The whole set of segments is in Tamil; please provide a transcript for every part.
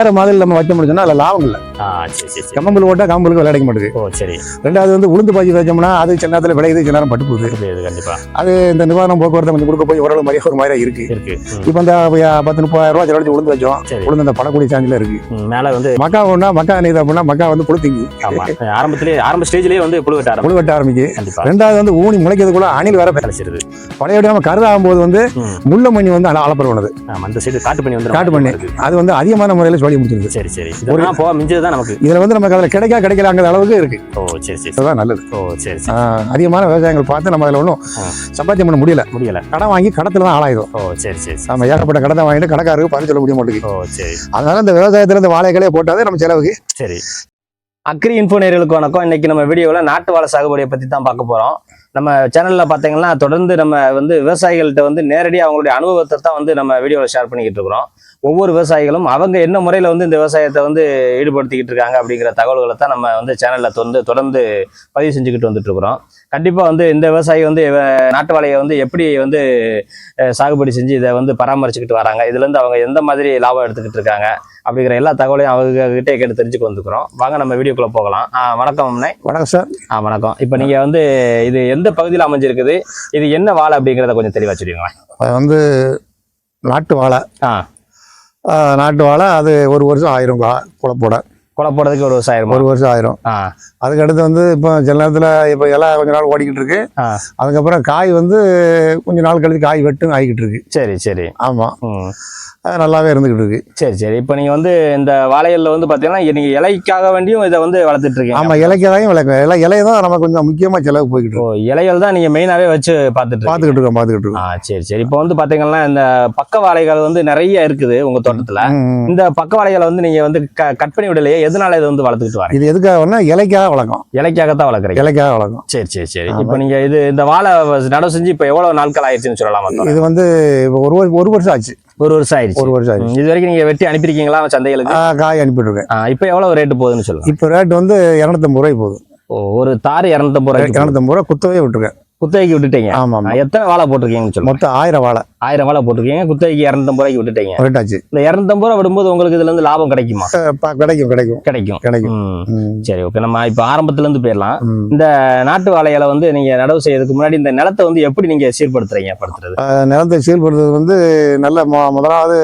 வேற மாதிரி நம்ம வைக்க முடியும்னா அதில் லாபம் இல்லை. கம்பல் போட்டால் கம்பலுக்கு விளையாட மாட்டேங்குது. ஓ சரி. ரெண்டாவது வந்து உளுந்து பாய்ச்சி வச்சோம்னா அது சில நேரத்தில் விளையுது, சில நேரம் பட்டு போகுது. கண்டிப்பா அது இந்த நிவாரணம் போக்குவரத்து கொஞ்சம் கொடுக்க போய் ஓரளவு ஒரு மாதிரி இருக்கு. இப்போ இந்த 10-30,000 ரூபா செலவழிச்சு உளுந்து வச்சோம். உளுந்து அந்த படக்கூடிய சாஞ்சில இருக்கு. மேல வந்து மக்கா ஒண்ணா மக்கா நீர் அப்படின்னா மக்கா வந்து புழுத்திங்கி ஆரம்ப ஸ்டேஜ்லயே வந்து புழு வெட்ட ஆரம்பிக்கு. ரெண்டாவது வந்து ஊனி முளைக்கிறதுக்குள்ள அணில் வேற கிடைச்சிருது. பழையபடியாம கருதாகும் போது வந்து முள்ள மணி வந்து அளப்பருவனது அந்த சைடு காட்டு பண்ணி அது வந்து அதிகமான முறையில் சொல்லி முடிச்சிருக்கு. சரி சரி. மிஞ்சதுதான் நமக்கு இதுல வந்து நமக்கு அதுல கிடைக்கலாங்கிற அளவுக்கு இருக்கு. ஓ சரி சரி. அதுதான் நல்லது. ஓ சரி. அதிகமான விவசாயங்கள் பார்த்து நம்ம அதில் ஒன்றும் சம்பாத்தியம் பண்ண முடியல. கடன் வாங்கி கடத்துல தான் ஆளாயிடும். ஓ சரி சரி. நம்ம ஏகப்பட்ட கடனை வாங்கிட்டு கடைக்காரருக்கு பதில் சொல்ல முடிய மாட்டேங்குது. ஓ சரி. அதனால இந்த விவசாயத்துல இந்த வாழைகளே போட்டாதே நம்ம செலவுக்கு. சரி. அக்ரி இன்ஃபோ நேயர்களுக்கு வணக்கம். இன்னைக்கு நம்ம வீடியோவில் நாட்டு வாழை சாகுபடியை பற்றி தான் பார்க்க போகிறோம். நம்ம சேனலில் பார்த்தீங்கன்னா தொடர்ந்து நம்ம வந்து விவசாயிகள்கிட்ட வந்து நேரடியாக அவங்களுடைய அனுபவத்தை தான் வந்து நம்ம வீடியோவில் ஷேர் பண்ணிக்கிட்டு இருக்கிறோம். ஒவ்வொரு விவசாயிகளும் அவங்க என்ன முறையில் வந்து இந்த விவசாயத்தை வந்து ஈடுபடுத்திக்கிட்டு இருக்காங்க அப்படிங்கிற தகவல்களை தான் நம்ம வந்து சேனலில் தொடர்ந்து பதிவு செஞ்சுக்கிட்டு வந்துட்டு இருக்கிறோம். கண்டிப்பாக வந்து இந்த விவசாயி வந்து நாட்டு வாழையை வந்து எப்படி வந்து சாகுபடி செஞ்சு இதை வந்து பராமரிச்சுக்கிட்டு வராங்க, இதுலேருந்து அவங்க எந்த மாதிரி லாபம் எடுத்துக்கிட்டு இருக்காங்க அப்படிங்கிற எல்லா தகவலையும் அவங்ககிட்டே கேட்டு தெரிஞ்சுக்க வந்துக்கிறோம். வாங்க நம்ம வீடியோக்குள்ளே போகலாம். வணக்கம் அண்ணே. வணக்கம் சார். வணக்கம். இப்போ நீங்கள் வந்து இது எந்த பகுதியில் அமைஞ்சிருக்குது, இது என்ன வாழை அப்படிங்கிறத கொஞ்சம் தெளிவாக சொல்லிடுங்களேன். அது வந்து நாட்டு வாழை. நாட்டு வாழை அது ஒரு வருஷம் 1000 குழப்போடுறதுக்கு ஒரு வருஷம் 1000. அதுக்கு அடுத்து வந்து இப்போ சில நேரத்தில் இப்போ எல்லாம் கொஞ்ச நாள் ஓடிக்கிட்டு இருக்கு. அதுக்கப்புறம் காய் வந்து கொஞ்ச நாள் கழித்து காய் வெட்டும் ஆகிக்கிட்டு இருக்கு. சரி சரி. ஆமாம், அது நல்லாவே இருந்துகிட்டு இருக்கு. சரி சரி. இப்போ நீங்கள் வந்து இந்த வாழைகளில் வந்து பார்த்தீங்கன்னா நீங்கள் இலைக்காக வேண்டியும் இதை வந்து வளர்த்துட்டு இருக்கீங்க. ஆமாம், இலைக்காகவும் வளர்க்கும். இலையை தான் நம்ம கொஞ்சம் முக்கியமாக செலவு போய்கிட்டு இருக்கோம். இலைகள் தான் நீங்கள் மெயினாகவே வச்சு பார்த்துக்கிட்டு இருக்கோம். சரி சரி. இப்போ வந்து பார்த்தீங்கன்னா இந்த பக்க வாழைகள் வந்து நிறைய இருக்குது உங்கள் தோட்டத்தில். இந்த பக்க வாழைகளை வந்து நீங்கள் வந்து கட் பண்ணி விடலையே, எதனால இதை வந்து வளர்த்துக்கிட்டு வரீங்க? இது எதுக்காகனா இலைக்காக வளர்க்கும். இலைக்காகத்தான் வளர்க்குறீங்க. இலைக்காக வளர்க்கும். சரி சரி சரி. இப்போ நீங்கள் இந்த வாழை நடவு செஞ்சு இப்போ எவ்வளோ நாட்கள் ஆயிடுச்சுன்னு சொல்லலாமா? இது வந்து ஒரு வருஷம் ஆச்சு. ஒரு வருஷம் ஆயிடுச்சு. இது வரைக்கும் நீங்க வெட்டி அனுப்பிருக்கீங்களா சந்தைகளுக்கு? காய் அனுப்பிட்டு இருக்கேன். இப்போ எவ்வளவு ரேட்டு போகுதுன்னு சொல்லுங்க. இப்போ ரேட் வந்து 250 ரூபாய் போகுது. ஒரு தாறு 250 ரூபாய் குத்தவே விட்டுருக்கேன். குத்தகைக்கு விட்டுட்டீங்க? ஆமா. எத்தனை வாழை போட்டிருக்கீங்கன்னு சொல்லுங்க. மொத்தம் 1000 வாழை போட்டிருக்கீங்க. குத்தகைக்கு 250 ரூபாய்க்கு விட்டுட்டீங்க. விட்டாச்சு. இந்த 250 ரூபாய் விடும்போது உங்களுக்கு இதுல இருந்து லாபம் கிடைக்குமா? கிடைக்கும். சரி ஓகே. நம்ம இப்ப ஆரம்பத்துல இருந்து போயிடலாம். இந்த நாட்டு வாழைகளை வந்து நீங்க நடவு செய்யறதுக்கு முன்னாடி இந்த நிலத்தை வந்து எப்படி நீங்க சீர்படுத்துறது? நிலத்தை சீர்படுத்துறது வந்து நல்ல முதலாவது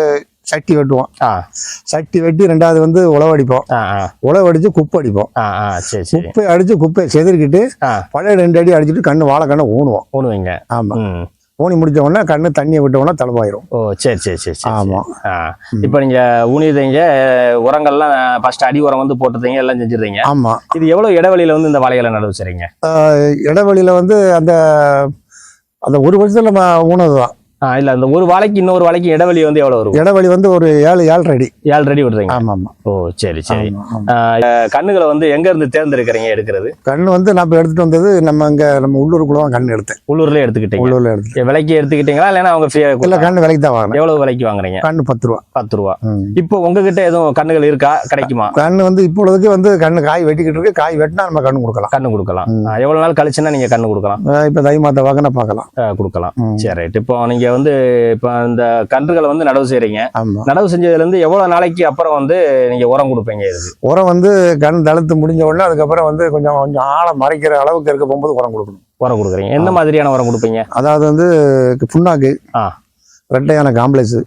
சட்டி வெட்டுவோம். சட்டி வெட்டி ரெண்டாவது வந்து உழவடிப்போம். உழவடிச்சு குப்பை அடிப்போம். குப்பை அடிச்சு குப்பையை செதறிக்கிட்டு பழைய 2 அடி அடிச்சுட்டு வாழை கண்ணை ஊனுவீங்க. ஆமா, ஊனி முடிச்ச உடனே கண்ணு தண்ணியை விட்ட உடனே தளவாயிரும். ஓ சரி சரி சரி. ஆமா. இப்போ நீங்க ஊனியதீங்க, உரங்கள்லாம் ஃபர்ஸ்ட் அடி உரம் வந்து போட்டுறீங்க, எல்லாம் செஞ்சிடுறீங்க. ஆமா. இது எவ்வளவு இடைவெளியில வந்து இந்த வாழைகளை நடவு செய்றீங்க? இடைவெளியில வந்து அந்த ஒரு வருஷத்துல நம்ம ஊனதுதான். இல்ல அந்த ஒரு வாழைக்கு இன்னொரு வாழைக்கு இடைவெளி வந்து எவ்வளவு வரும்? இடைவெளி வந்து ஒரு 7 அடி விடுறீங்க. ஆமா ஆமா. ஓ சரி சரி. கண்ணுகளை வந்து எங்க இருந்து தேர்ந்தெடுக்கிறீங்க எடுக்கிறது? கண்ணு வந்து நான் எடுத்துட்டு வந்தது நம்ம உள்ளூருக்குள்ள கண்ணு எடுத்தேன். உள்ளூர்ல எடுத்துக்கிட்டேன். விலைக்கு எடுத்துக்கிட்டீங்களா இல்லைன்னா அவங்க ஃப்ரீயா? இல்ல, கண்ணு விலைக்கு தான் வாங்குறேன். எவ்வளவு விலைக்கு வாங்குறீங்க? கண்ணு 10 ரூபா. இப்போ உங்ககிட்ட எதுவும் கண்ணுகள் இருக்கா, கிடைக்குமா? கண்ணு வந்து இப்பொழுதுக்கு வந்து கண்ணு காய் வெட்டிக்கிட்டு இருக்கு. காய் வெட்டினா நம்ம கண்ணு கொடுக்கலாம். எவ்வளவு நாள் கழிச்சுன்னா நீங்க கண்ணு கொடுக்கலாம்? இப்ப தை மாத்த வாக்கினா பார்க்கலாம், கொடுக்கலாம். சரி ரைட். இப்போ நீங்க வந்து இப்ப இந்த கன்றுகளை வந்து நடவு செய்றீங்க. நடவு செஞ்சதுல இருந்து எவ்வளவு நாளைக்கு அப்புறம் வந்து நீங்க உரம் கொடுப்பீங்க? இதுக்கு உரம் வந்து கண் தளர்த்து முடிஞ்ச உடனே அதுக்கப்புறம் வந்து கொஞ்சம் ஆழம் மறைக்கிற அளவுக்கு இருக்க போகும்போது உரம் கொடுக்குறீங்க. என்ன மாதிரியான உரம் கொடுப்பீங்க? அதாவது வந்து புண்ணாக்கு, ரெட்டையான காம்ப்ளெக்ஸ்,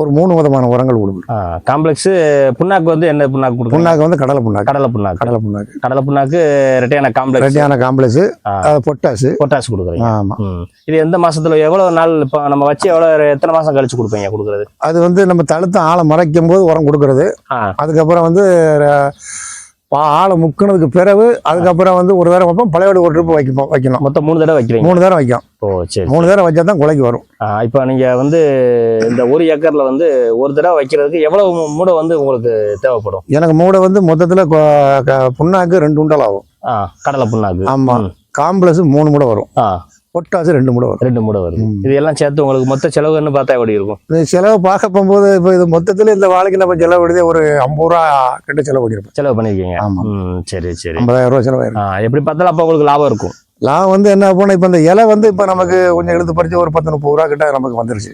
ஒரு 3 விதமான உரங்கள் கொடுக்கும். காம்ப்ளெக்ஸ் புண்ணாக்கு வந்து என்ன புண்ணாக்கு கொடுக்கும்? புண்ணாக்கு வந்து கடலை புண்ணாக்கு, ரெட்டையான காம்ப்ளெக்ஸ், பொட்டாசு கொடுக்குறீங்க. ஆமா. இது எந்த மாசத்துல எவ்வளவு நாள் இப்போ நம்ம வச்சு எத்தனை மாசம் கழிச்சு கொடுப்பீங்க கொடுக்குறது? அது வந்து நம்ம தழுத்து ஆழை மறைக்கும் போது உரம் கொடுக்கறது. அதுக்கப்புறம் வந்து ஆளை முக்கினதுக்கு பிறகு அதுக்கப்புறம் வந்து ஒரு தடவை வைப்போம். பழையோடு ஒரு ட்ரிப் வைக்கணும். மொத்தம் 3 தடவை வைக்கிறீங்க? 3 தடவை வைக்கும். ஓ சரி. 3 தடவை வச்சா தான் குலைக்கு வரும். இப்போ நீங்க வந்து இந்த 1 ஏக்கர்ல வந்து ஒரு தடவை வைக்கிறதுக்கு எவ்வளவு மூடை வந்து உங்களுக்கு தேவைப்படும்? எனக்கு மூடை வந்து மொத்தத்துல புண்ணாக்கு 2 குண்டால் ஆகும். கடலை புண்ணாக்கு. ஆமா. காம்ப்ளெக்ஸ் 3 மூடை வரும். பொட்டாசு 2 மூடை வரும். இது எல்லாம் சேர்த்து உங்களுக்கு மொத்த செலவுன்னு பார்த்தா எப்படி இருக்கும்? செலவு பார்க்க போகும்போது இப்போ இது மொத்தத்துல இந்த வாழைக்கு நம்ம செலவு ஒரு 50 ரூபா கிட்ட செலவு பண்ணிருப்போம். செலவு பண்ணிருக்கீங்க? ஆமா. சரி சரி. 50,000 ரூபாய் செலவாயிருக்கும். எப்படி பார்த்தாலும் அப்ப உங்களுக்கு லாபம் இருக்கும். லாபம் வந்து என்ன போனால் இப்போ இந்த இலை வந்து இப்போ நமக்கு கொஞ்சம் எடுத்து பறிச்சு ஒரு 10-30 ரூபா கிட்ட நமக்கு வந்துருச்சு.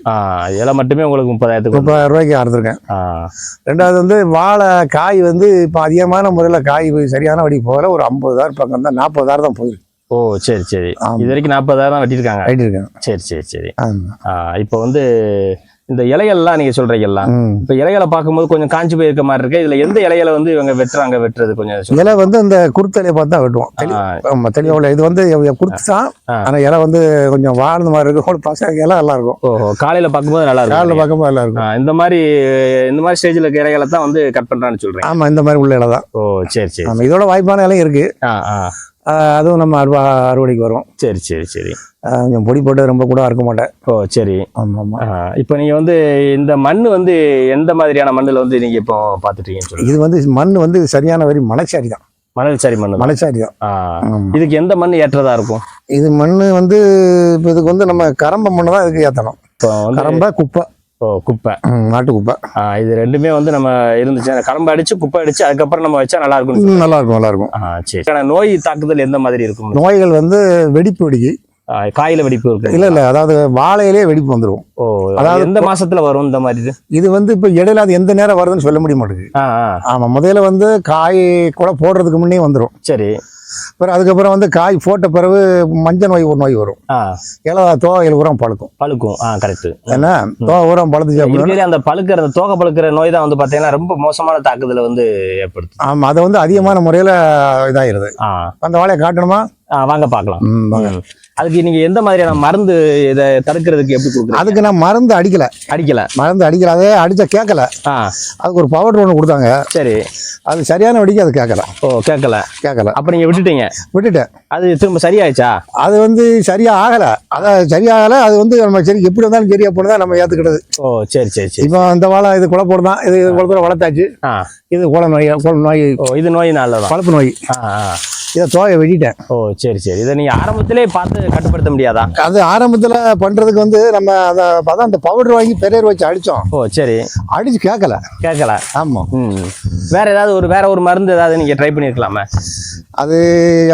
இலை மட்டுமே உங்களுக்கு 30,000 ரூபாய்க்கு அறுத்துருக்கேன். ரெண்டாவது வந்து வாழை காய் வந்து இப்போ அதிகமான முறையில் காய் சரியான வடி போகல, ஒரு 50,000 பக்கம் தான், 40,000 தான் போயிருக்கு. ஓ சரி சரி. இது வரைக்கும் 40,000 வெட்டியிருக்காங்க. சரி சரி சரி. இப்போ வந்து இந்த இலைகள்லாம் நீங்க சொல்றீங்கல்ல, இப்ப இலைகளை பார்க்கும்போது கொஞ்சம் காஞ்சி போயிருக்க மாதிரி இருக்கு. இதுல எந்த இலைகளை வந்து இவங்க வெட்டுறது கொஞ்சம் இலை வந்து இந்த குருத்தலையை பார்த்து தான் வெட்டுவோம். தெளிவாக இது வந்து குருத்து தான், ஆனா இலை வந்து கொஞ்சம் வாழ்ந்த மாதிரி இருக்கும். பசங்க இலை நல்லா இருக்கும். ஓஹோ, காலையில பார்க்கும்போது நல்லா இருக்கும். காலையில பார்க்கும்போது நல்லா இருக்கும். இந்த மாதிரி ஸ்டேஜ்ல இருக்க இலைகளை தான் வந்து கட் பண்றான்னு சொல்றேன். ஆமா, இந்த மாதிரி உள்ள இலை தான். ஓ சரி சரி. ஆமா, இதோட வாய்ப்பான இலையும் இருக்கு. அதுவும் நம்ம அறுவடைக்கு வரும். சரி சரி சரி. கொஞ்சம் பொடி போட்டு ரொம்ப கூட இருக்க மாட்டேன். ஓ சரி. ஆமா ஆமா. இப்போ நீங்க வந்து இந்த மண் வந்து எந்த மாதிரியான மண்ணில் வந்து நீங்க இப்போ பார்த்துட்டீங்கன்னு இது வந்து மண் வந்து சரியான வரி மலைச்சாரி தான். மணல்சாரி மண். மலைச்சாரி தான். இதுக்கு எந்த மண் ஏற்றதா இருக்கும்? இது மண் வந்து இப்போ இதுக்கு வந்து நம்ம கரம்ப மண்ணு தான் இதுக்கு ஏற்றணும். கரம்ப குப்பை. ஓ குப்பை, நாட்டு குப்பை. இது ரெண்டுமே வந்து நம்ம இருந்துச்சு, கரம்பு அடிச்சு குப்பை அடிச்சு அதுக்கப்புறம் நம்ம வச்சா நல்லா இருக்கும். நல்லா இருக்கும், நல்லா இருக்கும். சரி. நோய் தாக்குதல் எந்த மாதிரி இருக்கும்? நோய்கள் வந்து வெடிப்பு வெடிக்கு, காயில வெடிப்பு இருக்கு. இல்ல அதாவது வாழையிலே வெடிப்பு வந்துடும். ஓ, அதாவது எந்த மாசத்துல வரும் இந்த மாதிரி? இது வந்து இப்ப இடையில அது எந்த நேரம் வருதுன்னு சொல்ல முடிய மாட்டேங்குது. ஆமா, முதல்ல வந்து காய் கூட போடுறதுக்கு முன்னே வந்துடும். சரி. அப்புறம் அதுக்கப்புறம் வந்து காய் போட்ட பிறகு மஞ்சள் நோய் ஒரு நோய் வரும். தோகையில் உரம் பழுக்கும். கரெக்ட். என்ன தோகை உரம் பழுத்துச்சு, அந்த பழுக்கிற தோகை பழுக்கிற நோய் தான் வந்து பாத்தீங்கன்னா ரொம்ப மோசமான தாக்குதலை வந்து ஏற்படுத்தும். ஆமா, அது வந்து அதிகமான முறையில இதாயிருது. அந்த வாழையை காட்டணுமா? வாங்க பாக்கலாம். அதுக்கு நீங்க எந்த மாதிரியான மருந்து இதை தடுக்கிறதுக்கு எப்படி கொடுக்குறீங்க? அதுக்கு நான் மருந்து அடிக்கல. அதே அடிச்சா கேட்கல. அதுக்கு ஒரு பவுடர் ஒன்று கொடுத்தாங்க. சரி. அது சரியான வடிக்கு அது கேட்கல. ஓ, கேட்கல. அப்ப நீங்க விட்டுட்டேன். அது திரும்ப சரியாயிடுச்சா? அது வந்து சரியா ஆகல. அதான் சரியாகல. அது வந்து நம்ம சரி எப்படி வந்தாலும் சரியா போனதான் நம்ம ஏத்துக்கிட்டது. ஓ சரி சரி சரி. இப்போ இந்த வாழை இது குழப்பம் தான். இது குளத்துல வளர்த்தாச்சு. இது கோல நோய். இது நோயினால பழுப்பு நோய். இதை தோயை வெட்டிட்டேன். ஓ சரி சரி. இதை நீங்க ஆரம்பத்திலே பார்த்து கட்டுப்படுத்த முடியாதா? அது ஆரம்பத்துல பண்றதுக்கு வந்து நம்ம அதான் அந்த பவுடர் வாங்கி பெரியர் வச்சு அடிச்சோம். ஓ சரி. அடிச்சு கேட்கல. ஆமா. வேற ஒரு மருந்து ஏதாவது நீங்க ட்ரை பண்ணிருக்கலாமே? அது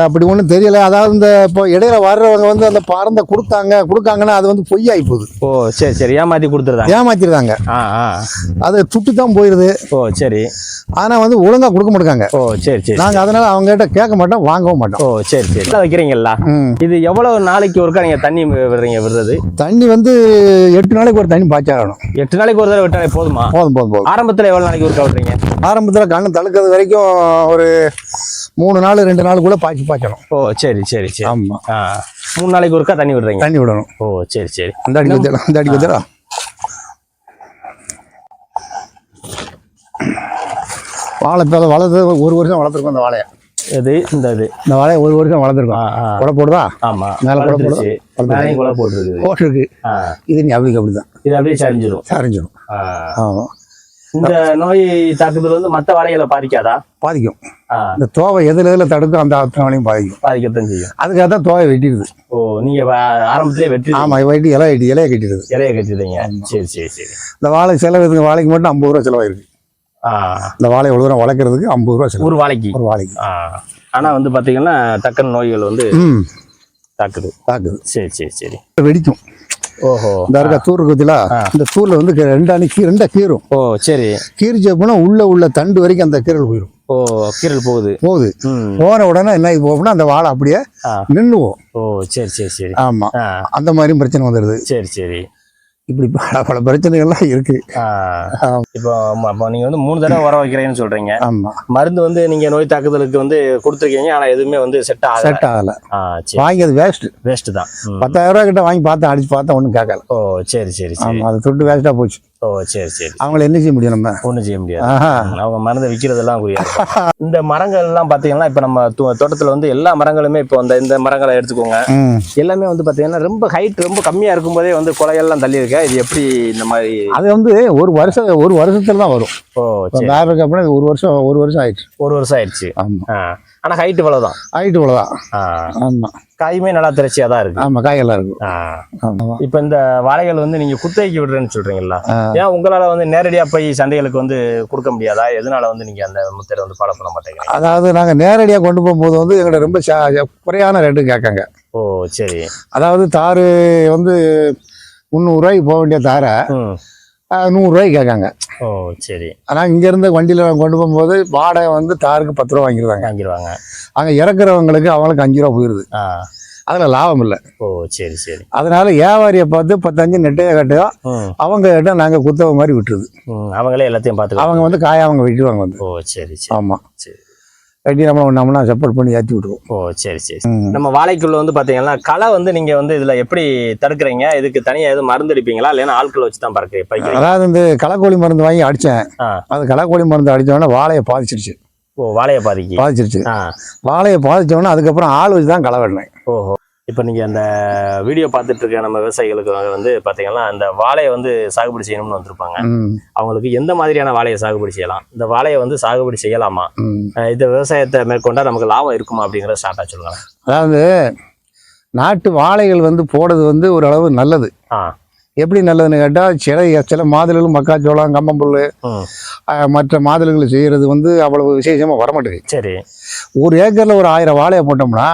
அப்படி ஒன்றும் தெரியல. அதாவது இந்த இப்போ இடையில வர்றவங்க வந்து அந்த பறந்த கொடுக்காங்கன்னா அது வந்து பொய்யாகி போகுது. ஓ சரி சரி. ஏமாத்திருந்தாங்க. அது துட்டு தான் போயிருது. ஓ சரி. ஆனா வந்து ஒழுங்கா கொடுக்க மாட்டாங்க. ஓ சரி சரி. நாங்க அதனால அவங்க கிட்ட கேட்க மாட்டோம், வாங்கவும் மாட்டோம். ஓ சரி சரி. வைக்கிறீங்களா? இது எவ்வளவு நாளைக்கு ஒருக்கா நீங்க தண்ணி விடுறது? தண்ணி வந்து 8 நாளைக்கு ஒரு தண்ணி பாய்ச்சாகணும். 8 நாளைக்கு ஒரு தடவை விட்டாலே போதுமா? போதும். ஆரம்பத்துல எவ்வளவு நாளைக்கு ஒருக்கா விடுறீங்க? ஆரம்பத்துல கண்ணு தடுக்கிறது வரைக்கும் ஒரு 3 நாள் 2 நாள் கூட பாய்ச்சணும். ஓ சரி சரி சரி. ஆமா. 3 நாளைக்கு ஒருக்கா தண்ணி விடணும். ஓ சரி சரி. அந்த அடி வச்சா வாழை இப்போ வளர்த்து 1 வருஷம் வளர்த்துருக்கோம். அந்த வாழையை இந்த வாழையை 1 வருஷம் வளர்த்துருக்கோம். கொலை போடுதா? ஆமா. மேலே கொலை போட்டுருக்கு. இது நீ அப்படிதான். இது அப்படியே சரிஞ்சிடும். ஆமா. இந்த நோய் தாக்குதல் வந்து மற்ற வாழைகளை பாதிக்கும். இந்த தோவை எதுல தடுக்கும் அந்த வாழையும் பாதிக்கத்தான் செய்யும். அதுக்காக தான் தோவை வெட்டிடுது. ஓ, நீங்க ஆரம்பத்திலே வெட்டி? ஆமா, வெட்டி இலையை கட்டிடுது. சரி சரி சரி. இந்த வாழை செலவு வாழைக்கு மட்டும் 50 ரூபா செலவாயிருக்கு. இந்த வாழை எவ்வளவு தூரம் வளர்க்கறதுக்கு 50 ரூபா செலவு. ஒரு வாழைக்கு. ஆனா வந்து பாத்தீங்கன்னா டக்குன்னு நோய்கள் வந்து தாக்குது. சரி சரி சரி. வெடிக்கும். ஓஹோ. இந்த இருக்க தூர் இருக்குதுல, இந்த தூர்ல வந்து 2 கீரும். ஓ சரி. கீரிச்ச போனா உள்ள தண்டு வரைக்கும் அந்த கீரல் போயிடும். ஓ, கீரல் போகுது. போன உடனே என்ன போகும்னா அந்த வாழை அப்படியே நின்னுவோம். ஓ சரி சரி சரி. ஆமா, அந்த மாதிரியும் பிரச்சனை வந்துடுது. சரி சரி. இப்படி பல பிரச்சனைகள்லாம் இருக்கு. இப்போ நீங்க வந்து 3 தடவை உரம் வைக்கிறீங்கன்னு சொல்றீங்க. ஆமா. மருந்து வந்து நீங்க நோய் தாக்குதலுக்கு வந்து கொடுத்துருக்கீங்க, ஆனா எதுவுமே வந்து செட் ஆகல. வாங்கி அது வேஸ்ட் தான். 10,000 ரூபாய் கிட்ட வாங்கி பார்த்தா அடிச்சு பார்த்தா ஒன்றும் கேட்கல. ஓ சரி சரி சரி. அது துட்டு வேஸ்டா போச்சு. ஓ சரி சரி. அவங்கள என்ன செய்ய முடியும்? நம்ம ஒன்றும் செய்ய முடியாது. அவங்க மருந்தை விற்கிறதெல்லாம் குறியா. இந்த மரங்கள் எல்லாம் பாத்தீங்கன்னா இப்ப நம்ம தோட்டத்துல வந்து எல்லா மரங்களுமே இப்போ இந்த மரங்களை எடுத்துக்கோங்க, எல்லாமே வந்து பாத்தீங்கன்னா ரொம்ப ஹைட் ரொம்ப கம்மியா இருக்கும் போதே வந்து கொலையெல்லாம் தள்ளி இருக்க. இது எப்படி இந்த மாதிரி? அது வந்து ஒரு வருஷத்துல தான் வரும். ஓ சரி. அப்புறம் 1 வருஷம் ஆயிடுச்சு. 1 வருஷம் ஆயிடுச்சு. ஆமா. ஆனா ஹைட் இவ்வளவுதான். ஆமா. காயுமே நல்லா திரட்சியா தான் இருக்கு. ஆமா, காயெல்லாம் இருக்கு. இப்ப இந்த வாழைகள் வந்து நீங்க குத்தகைக்கு விடுறேன்னு சொல்றீங்களா? ஏன் உங்களால வந்து நேரடியா போய் சந்தைகளுக்கு வந்து கொடுக்க முடியாதா? எதனால வந்து நீங்க அந்த முத்திரை வந்து ஃபாலோ பண்ண மாட்டேங்கிறீங்க? அதாவது நாங்க நேரடியா கொண்டு போகும்போது வந்து எங்கள்ட்ட ரொம்ப குறையான ரேட்டு கேட்காங்க. ஓ சரி. அதாவது தாரு வந்து 300 ரூபாய்க்கு போக வேண்டிய தாரை 100 ரூபாய்க்கு கேட்காங்க. ஓ சரி. ஆனால் இங்கேருந்து வண்டியில் கொண்டு போகும்போது வாடகை வந்து தாருக்கு 10 ரூபா வாங்கிடுவாங்க. அங்கே இறக்குறவங்களுக்கு அவங்களுக்கு 5 ரூபா போயிடுது. அதில் லாபம் இல்லை. ஓ சரி சரி. அதனால வியாபாரியை பார்த்து 10-5 நெட்டையாக கட்டையோ அவங்க கிட்ட நாங்கள் குத்தவ மாதிரி விட்டுருது. அவங்களே எல்லாத்தையும் பார்த்து அவங்க வந்து காய அவங்க விட்டுருவாங்க வந்து. ஓ சரி சரி. ஆமாம், சரி. கட்டி நம்மளா சப்போர்ட் பண்ணி ஏற்றி விட்டுருவோம். ஓ சரி சரி. நம்ம வாழைக்குள்ள வந்து பாத்தீங்கன்னா களை வந்து நீங்க வந்து இதுல எப்படி தடுக்கிறீங்க? இதுக்கு தனியா எதுவும் மருந்து அடிப்பீங்களா இல்லைன்னா ஆட்கள் வச்சு தான் பறக்க? அதாவது இந்த களைக்கோழி மருந்து வாங்கி அடித்தேன். அது களைக்கோழி மருந்து அடித்தோடனே வாழையை பாதிச்சிருச்சு. ஓ வாழையை பாதிச்சிருச்சு. வாழையை பாதிச்சோடனே அதுக்கப்புறம் ஆள் வச்சு தான் களை வெட்டினேன். ஓஹோ. இப்போ நீங்கள் அந்த வீடியோ பார்த்துட்டு இருக்க நம்ம விவசாயிகளுக்கு வந்து பார்த்தீங்கன்னா அந்த வாழையை வந்து சாகுபடி செய்யணும்னு வந்திருப்பாங்க. அவங்களுக்கு எந்த மாதிரியான வாழையை சாகுபடி செய்யலாம், இந்த வாழையை வந்து சாகுபடி செய்யலாமா, இந்த விவசாயத்தை மேற்கொண்டா நமக்கு லாபம் இருக்குமா அப்படிங்கிறத ஸ்டார்ட்டாக சொல்லுங்களேன். அதாவது நாட்டு வாழைகள் வந்து போடுறது வந்து ஓரளவு நல்லது. எப்படி நல்லதுன்னு கேட்டால் சில மாதுளர்கள் மக்காச்சோளம் கம்பம்புல் மற்ற மாதுளர்கள் செய்கிறது வந்து அவ்வளவு விசேஷமாக வரமாட்டேங்குது. சரி. 1 ஏக்கரில் ஒரு 1000 வாழையை போட்டோம்னா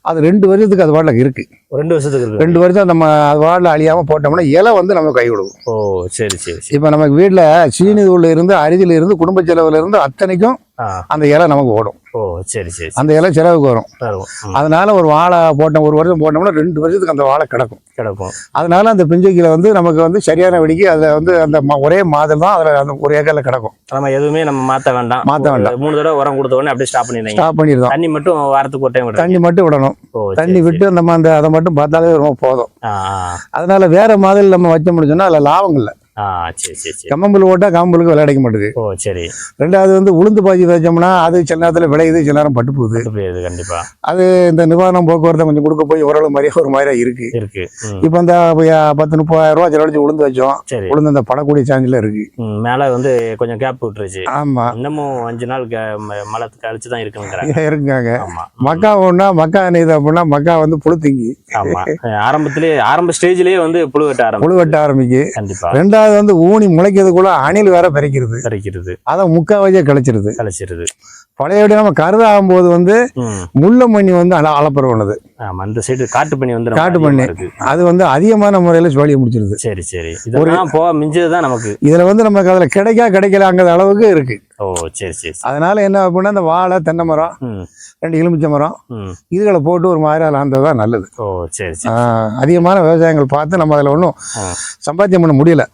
அது 2 வருஷத்துக்கு அது வாட்டில் இருக்கு. 2 வருஷத்துக்கு 2 வருஷம் நம்ம அது வாட்டில் அழியாமல் போட்டோம்னா இலை வந்து நம்ம கை விடுவோம். ஓ சரி சரி. இப்போ நமக்கு வீட்டில் சீனி தூள்ல இருந்து அரிசியில இருந்து குடும்ப செலவுல இருந்து அத்தனைக்கும் அந்த இலை நமக்கு ஓடும். ஓ சரி சரி. அந்த இலை செலவுக்கு வரும். அதனால ஒரு வாழை போட்டோம் 1 வருஷம் போட்டோம்னா 2 வருஷத்துக்கு அந்த வாழை கிடக்கும். அதனால அந்த பிஞ்சுக்கில வந்து நமக்கு வந்து சரியான வெடிக்கு அதில் வந்து அந்த ஒரே மாதம் தான் அதில் அந்த 1 ஏக்கரில் கிடக்கும். நம்ம எதுவுமே நம்ம மாற்ற வேண்டாம். 3 தடவை உரம் கொடுத்த உடனே அப்படியே ஸ்டாப் பண்ணிடுறோம். தண்ணி மட்டும் வாரத்துக்கு ஒரு டைம் தண்ணி மட்டும் விடணும். தண்ணி விட்டு நம்ம அந்த அதை மட்டும் பார்த்தாலே ரொம்ப போதும். அதனால வேற மாதிரி நம்ம வச்ச முடிச்சோம்னா அதில் லாபம் இல்லை. கம்பம்புல் போட்டா கம்பம்புலுக்கு விளையாடிக்க மாட்டேது. ஓ சரி. ரெண்டாவது வந்து உளுந்து பாய்ச்சி வச்சோம்னா அது சில நேரத்தில் விளையுது, சில நேரம் பட்டு போகுது. கண்டிப்பா அது இந்த நிவாரணம் போக்குவரத்தை கொஞ்சம் கொடுக்க போய் ஓரளவு மாதிரியா இருக்கு. இப்போ இந்த 10-30,000 ரூபா செலவழிச்சு உளுந்து வச்சோம். உளுந்து அந்த படக்கூடிய சாஞ்சில இருக்கு. மேல வந்து கொஞ்சம் கேப் விட்டுருச்சு. ஆமா, இன்னமும் 5 நாள் மழை கழிச்சு தான் இருக்குங்க. மக்கா ஒண்ணா மக்கா நெய்து அப்படின்னா மக்கா வந்து புழு திங்கி. ஆமா, ஆரம்ப ஸ்டேஜ்லயே வந்து புழு வெட்ட ஆரம்பிக்கு. கண்டிப்பா. ரெண்டாவது வந்து ஊனி முளைக்கிறதுக்குள்ள அணில் வேற பறிக்கிறது. அதை முக்காவாசியா கழிச்சிருது. பழைய விட நம்ம கருது ஆகும்போது வந்து முள்ள மண்ணி வந்து அளப்பறவனது. அந்த சைடு காட்டு பண்ணி அது வந்து அதிகமான முறையில சோழியை முடிச்சிருது. சரி சரி. இதெல்லாம் போக மிஞ்சதுதான் நமக்கு. இதுல வந்து நமக்கு அதுல கிடைக்கலாங்கிற அளவுக்கு இருக்கு. ஓ சரி சரி. அதனால என்ன அப்படின்னா இந்த வாழை, தென்னை மரம், 2 எலுமிச்சை மரம் இதுகளை போட்டு ஒரு மாதிரி ஆனதுதான் நல்லது. ஓ சரி சரி. அதிகமான விவசாயங்கள் பார்த்து நம்ம அதுல ஒன்றும் சம்பாத்தியம் பண்ண முடியல.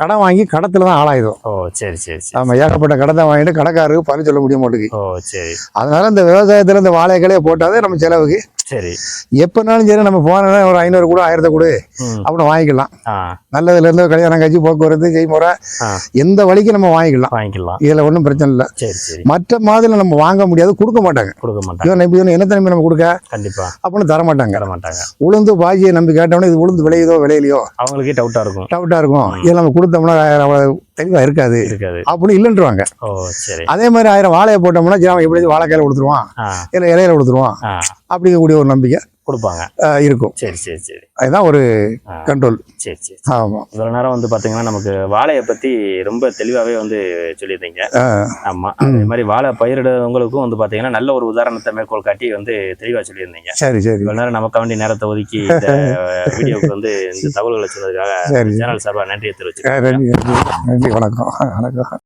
கடன் வாங்கி கடத்துல தான் ஆளாயுதோம். ஓ சரி சரி. ஆமா, ஏகப்பட்ட கடை வாங்கிட்டு கடைக்காரருக்கு பணம் சொல்ல முடிய மாட்டேங்குது. ஓ சரி. அதனால இந்த விவசாயத்துல இந்த வாழைகளே போட்டாதே நம்ம செலவுக்கு. சரி. எப்பனாலும் சரி நம்ம போன ஒரு 500 கூட 1000 கூட அப்படின்னு வாங்கிக்கலாம். நல்லதுல இருந்து கல்யாணம் காட்சி போக்குவரத்து செய்முறை எந்த வழிக்கு நம்ம வாங்கிக்கலாம். இதுல ஒன்றும் பிரச்சனை இல்லை. மற்ற மாதிரி நம்ம வாங்க முடியாது, கொடுக்க மாட்டாங்க. என்ன தம்பி நம்ம கொடுக்க கண்டிப்பா அப்படின்னு தர மாட்டாங்க. உளுந்து பாஜியை நம்பி கேட்டோம்னா இது உளுந்து விளையுதோ விளையலையோ அவங்களுக்கே டவுட்டா இருக்கும். இதில் நம்ம கொடுத்தோம்னா தெளிவா இருக்காது அப்படின்னு இல்லைன்றாங்க. அதே மாதிரி 1000 வாழையை போட்டோம்னா எப்படி வாழைக்காயில கொடுத்துருவான், இல்லை இலையில கொடுத்துருவான் அப்படிங்கக்கூடிய ஒரு நம்பிக்கை கொடுப்பாங்க இருக்கும். சரி சரி சரி. அதுதான் ஒரு கண்ட்ரோல். சரி சரி. ஆமா, இவ்வளவு நேரம் வந்து பாத்தீங்கன்னா நமக்கு வாழையை பத்தி ரொம்ப தெளிவாவே வந்து சொல்லியிருந்தீங்க. ஆமா, அதே மாதிரி வாழை பயிரிடுறவங்களுக்கும் வந்து பாத்தீங்கன்னா நல்ல ஒரு உதாரணத்தை மேற்கோள் காட்டி வந்து தெளிவா சொல்லியிருந்தீங்க. சரி சரி. இவ்வளவு நேரம் நமக்கு வேண்டிய நேரத்தை ஒதுக்கி இந்த வீடியோக்கு வந்து இந்த தகவல்களை சொன்னதுக்காக சேனல் சார்பா நன்றியை தெரிவிச்சுக்கிறேன். நன்றி, வணக்கம்.